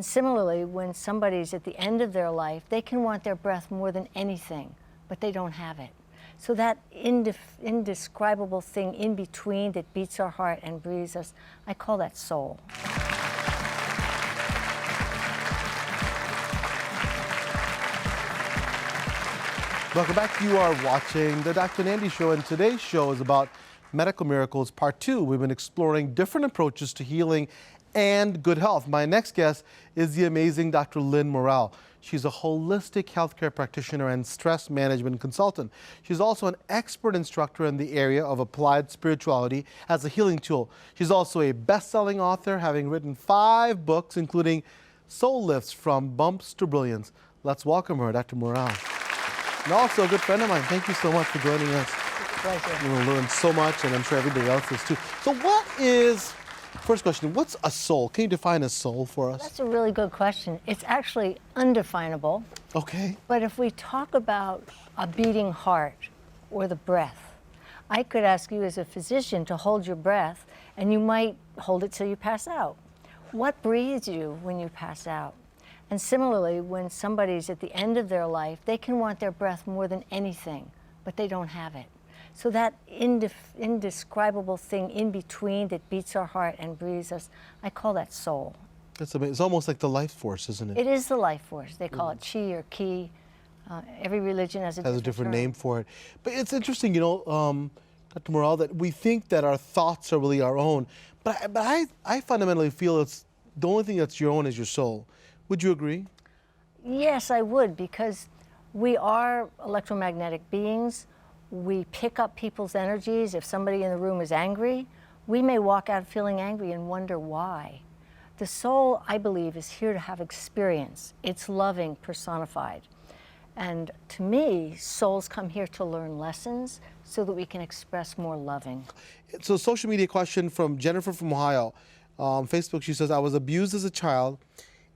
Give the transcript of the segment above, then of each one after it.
And similarly, when somebody's at the end of their life, they can want their breath more than anything, but they don't have it. So that indescribable thing in between that beats our heart and breathes us, I call that soul. Welcome back. You are watching the Dr. Nandi Show, and today's show is about medical miracles, part 2. We've been exploring different approaches to healing and good health. My next guest is the amazing Dr. Lin Morel. She's a holistic healthcare practitioner and stress management consultant. She's also an expert instructor in the area of applied spirituality as a healing tool. She's also a best-selling author, having written 5 books, including Soul Lifts from Bumps to Brilliance. Let's welcome her, Dr. Morel. And also a good friend of mine. Thank you so much for joining us. It's a pleasure. You're going to learn so much, and I'm sure everybody else is too. So what is, first question, what's a soul? Can you define a soul for us? That's a really good question. It's actually undefinable. Okay. But if we talk about a beating heart or the breath, I could ask you as a physician to hold your breath, and you might hold it till you pass out. What breathes you when you pass out? And similarly, when somebody's at the end of their life, they can want their breath more than anything, but they don't have it. So that indescribable thing in between that beats our heart and breathes us, I call that soul. That's amazing. It's almost like the life force, isn't it? It is the life force. They call it chi or ki. Every religion has a different name for it. But it's interesting, you know, Dr. Morel, that we think that our thoughts are really our own. But I fundamentally feel it's the only thing that's your own is your soul. Would you agree? Yes, I would, because we are electromagnetic beings. We pick up people's energies. If somebody in the room is angry, we may walk out feeling angry and wonder why. The soul, I believe, is here to have experience. It's loving personified. And to me, souls come here to learn lessons so that we can express more loving. So, social media question from Jennifer from Ohio. Facebook, she says, I was abused as a child,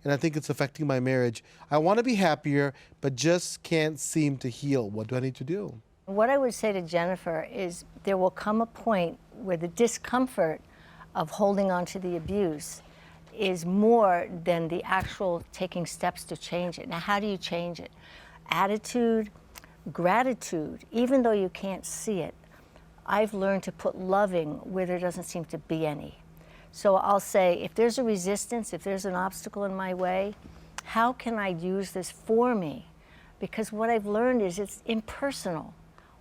and I think it's affecting my marriage. I want to be happier, but just can't seem to heal. What do I need to do? What I would say to Jennifer is there will come a point where the discomfort of holding on to the abuse is more than the actual taking steps to change it. Now, how do you change it? Attitude, gratitude, even though you can't see it. I've learned to put loving where there doesn't seem to be any. So I'll say, if there's a resistance, if there's an obstacle in my way, how can I use this for me? Because what I've learned is it's impersonal.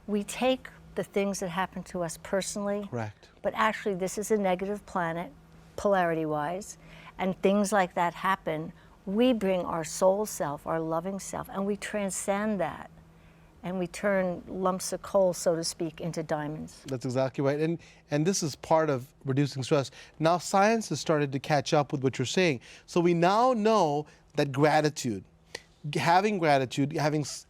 We take the things that happen to us personally. Correct. But actually, this is a negative planet, polarity-wise, and things like that happen. We bring our soul self, our loving self, and we transcend that. And we turn lumps of coal, so to speak, into diamonds. That's exactly right. And this is part of reducing stress. Now science has started to catch up with what you're saying. So we now know that gratitude, having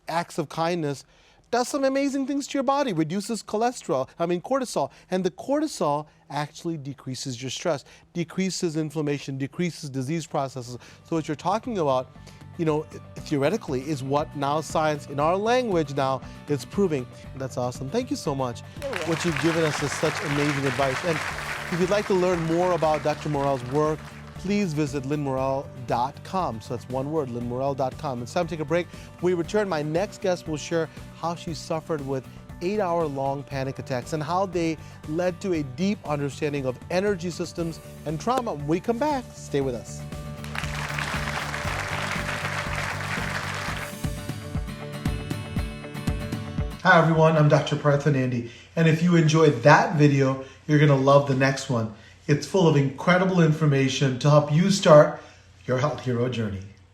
acts of kindness, does some amazing things to your body, reduces cortisol, and the cortisol actually decreases your stress, decreases inflammation, decreases disease processes. So what you're talking about, you know, theoretically is what now science in our language now is proving. That's awesome. Thank you so much. What you've given us is such amazing advice. And if you'd like to learn more about Dr. Morel's work, please visit linmorel.com. So that's one word, linmorel.com. It's time to take a break. When we return, my next guest will share how she suffered with 8-hour-long panic attacks and how they led to a deep understanding of energy systems and trauma. When we come back, stay with us. Hi everyone, I'm Dr. Partha Nandi, and if you enjoyed that video, you're going to love the next one. It's full of incredible information to help you start your health hero journey.